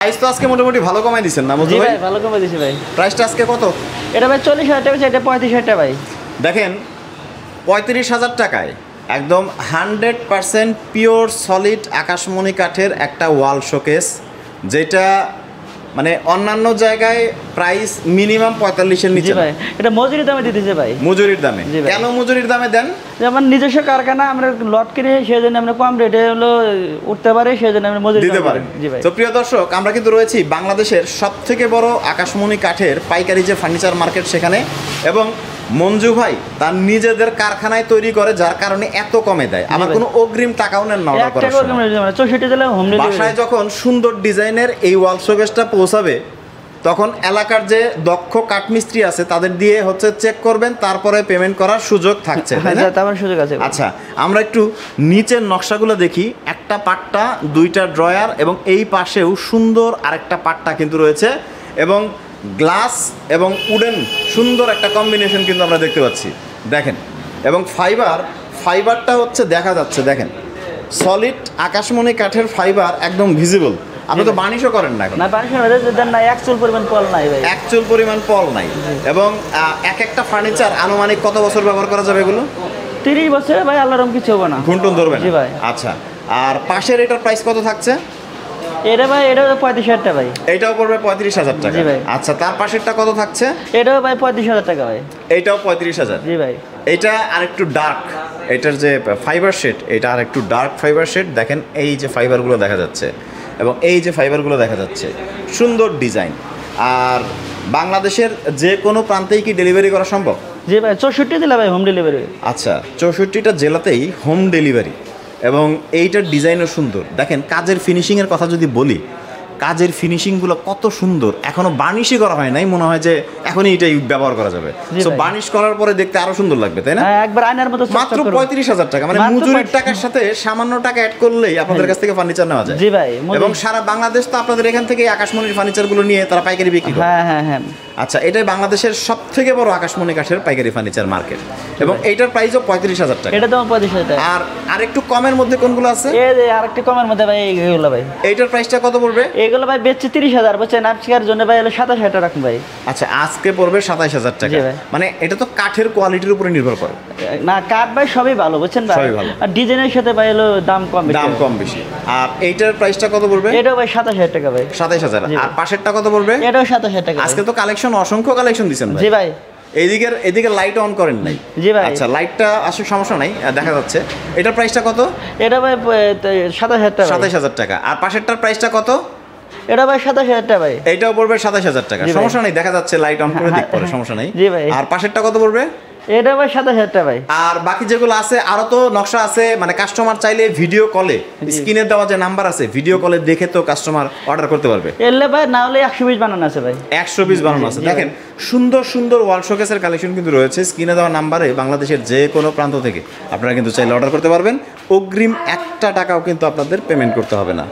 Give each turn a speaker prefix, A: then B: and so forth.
A: Price তো আজকে মোটামুটি ভালো কমাই দিচ্ছেন না মজু ভাই?
B: ভালো কমাই দিছি ভাই।
A: প্রাইসটা আজকে কত?
B: এটা ভাই 40,000 টাকা, এটা 35,000 টাকা ভাই।
A: দেখেন 35,000 টাকায় একদম 100% পিওর সলিড আকাশমণি কাঠের একটা ওয়াল শোকেস, যেটা মানে অন্যান্য জায়গায় প্রাইস মিনিমাম 45-এর নিচে।
B: ভাই এটা মজুরির দামে দিতেছে ভাই।
A: মজুরির দামে? কেন মজুরির দামে দেন?
B: যেমন নিজস্ব কারখানা, আমরা লট কিনে সেজন্য আমরা কম রেটে হলো উঠতে পারি, সেজন্য আমরা মজুরি
A: দিতে পারেন।
B: জি ভাই।
A: তো প্রিয় দর্শক, আমরা কিন্তু রয়েছি বাংলাদেশের সবথেকে বড় আকাশমণি কাঠের পাইকারি যে ফার্নিচার মার্কেট সেখানে, এবং মঞ্জু ভাই তার নিজেদের কারখানায় তৈরি করে, যার কারণে এত কমে দেয়। আমার কোনো অগ্রিম টাকাও নেন না অর্ডার করার সময়।
B: 64 জেলা হোম ডেলিভারি।
A: বাসায় যখন সুন্দর ডিজাইনের এই ওয়াল শোকেসটা পৌঁছাবে, তখন এলাকার যে দক্ষ কাঠমিস্ত্রি আছে তাদের দিয়ে হচ্ছে চেক করবেন, তারপরে পেমেন্ট করার সুযোগ থাকছে।
B: তার সুযোগ আছে।
A: আচ্ছা, আমরা একটু নিচের নকশাগুলো দেখি। একটা পাট্টা, দুইটা ড্রয়ার, এবং এই পাশেও সুন্দর আরেকটা পাট্টা কিন্তু রয়েছে, এবং গ্লাস এবং উডেন সুন্দর একটা কম্বিনেশন কিন্তু আমরা দেখতে পাচ্ছি। দেখেন, এবং ফাইবারটা হচ্ছে দেখা যাচ্ছে, দেখেন সলিড আকাশমণি কাঠের ফাইবার একদম ভিজিবল। আপনি তো বার্নিশও করেন না এখন?
B: না, বার্নিশ না, এক চুল পরিমাণ পল নাই ভাই।
A: এক চুল পরিমাণ পল নাই। এবং একটা ফার্নিচার আনুমানিক কত বছর ব্যবহার করা যাবে এগুলো?
B: 30 বছরে ভাই, আল্লাহর রহম কিছু হবে না,
A: ঘুনটুন ধরবে না।
B: জি ভাই।
A: আচ্ছা, আর পাশের এটার প্রাইস কত থাকছে?
B: এটা ভাই, এটা 35,000 টাকা ভাই।
A: এইটাও পড়বে 35,000 টাকা।
B: জি ভাই।
A: আচ্ছা, তার পাশেরটা কত থাকছে?
B: এটাও ভাই 35,000 টাকা ভাই।
A: এইটাও 35,000।
B: জি ভাই।
A: এটা আরেকটু ডার্ক, এটার যে ফাইবার শেড, এটা আরেকটু ডার্ক ফাইবার শেড। দেখেন এই যে ফাইবারগুলো দেখা যাচ্ছে, এবং এই যে ফাইবারগুলো দেখা যাচ্ছে, সুন্দর ডিজাইন। আর বাংলাদেশের যে কোনো প্রান্তেই কি ডেলিভারি করা সম্ভব?
B: জি ভাই, 64 জেলা ভাই হোম ডেলিভারি।
A: আচ্ছা, 64টা জেলাতেই হোম ডেলিভারি, এবং এইটার ডিজাইনও সুন্দর। দেখেন কাজের ফিনিশিংয়ের কথা যদি বলি, কাজের ফিনিশিংগুলো কত সুন্দর। এখনো বার্নিশই করা হয় নাই, মনে হয় যে এখনই এটাই ব্যবহার করা যাবে। তো বার্নিশ করার পরে দেখতে আরো সুন্দর লাগবে, তাই না?
B: একবার আয়নার মতো।
A: মাত্র 35,000 টাকা, মানে মজুরির টাকার সাথে সামান্য টাকা অ্যাড করলেই আপনাদের কাছ থেকে ফার্নিচার নেওয়া যায়।
B: জি ভাই।
A: এবং সারা বাংলাদেশ তো আপনাদের এখান থেকে আকাশমণির ফার্নিচারগুলো নিয়ে তারা পাইকারি বিক্রি করে।
B: হ্যাঁ।
A: আচ্ছা, এটাই বাংলাদেশের সবথেকে বড় আকাশমণি কাঠের পাইকারি ফার্নিচার মার্কেট, এবং এইটার প্রাইসও 35,000 টাকা।
B: এটা তো 35,000 টাকা।
A: আর একটু কমের মধ্যে কোনগুলো আছে?
B: এই যে আরেকটু কমের মধ্যে ভাই, এইগুলো ভাই।
A: এইটার প্রাইসটা কত পড়বে?
B: এগুলো ভাই বেচছে 30,000, বুঝছেন? আজকের জন্য ভাই হলো 27,000 টাকা রাখুন ভাই।
A: আচ্ছা, আজকে পড়বে 27,000 টাকা। মানে এটা তো কাঠের কোয়ালিটির উপরে নির্ভর করে
B: না, কাঠ ভাই সবই ভালো, বুঝছেন ভাই?
A: সবই ভালো।
B: আর ডিজাইনের সাথে ভাই হলো দাম কম বেশি।
A: আর এইটার প্রাইসটা কত পড়বে?
B: এটাও ভাই 27,000 টাকা ভাই।
A: 27,000। আর পাশেরটা কত পড়বে?
B: এটাও 27,000 টাকা।
A: আজকে তো কালেকশন, অসংখ্য কালেকশন দিছেন ভাই।
B: জি ভাই।
A: এদিকে লাইট অন করেন নাই?
B: জি ভাই।
A: আচ্ছা, লাইটটা আসলে সমস্যা নাই, দেখা যাচ্ছে। এটার প্রাইসটা কত?
B: এটা ভাই 27,000 টাকা।
A: 27,000 টাকা। আর পাশেরটার প্রাইসটা কত?
B: এটা ভাই 27,000 টাকা ভাই।
A: এইটাও পড়বে 27,000 টাকা। সমস্যা নাই, দেখা যাচ্ছে, লাইট অন করে দিক পরে, সমস্যা নাই।
B: জি ভাই।
A: আর পাশেরটা কত পড়বে?
B: এটা ভাই 27,000 টাকা ভাই।
A: আর বাকি যেগুলো আছে আরো তো নকশা আছে, মানে কাস্টমার চাইলে ভিডিও কলে, স্ক্রিনে দেওয়া যে নাম্বার আছে, ভিডিও কলে দেখে তো কাস্টমার অর্ডার করতে পারবে।
B: এলে ভাই না হলে 120 বানানো আছে ভাই।
A: 120 বানানো আছে। দেখেন সুন্দর সুন্দর ওয়াল শোকেসের কালেকশন কিন্তু রয়েছে। স্ক্রিনে দেওয়া নাম্বারে বাংলাদেশের যে কোনো প্রান্ত থেকে আপনারা কিন্তু চাইলে অর্ডার করতে পারবেন। অগ্রিম 1 টাকাও কিন্তু আপনাদের পেমেন্ট করতে হবে না।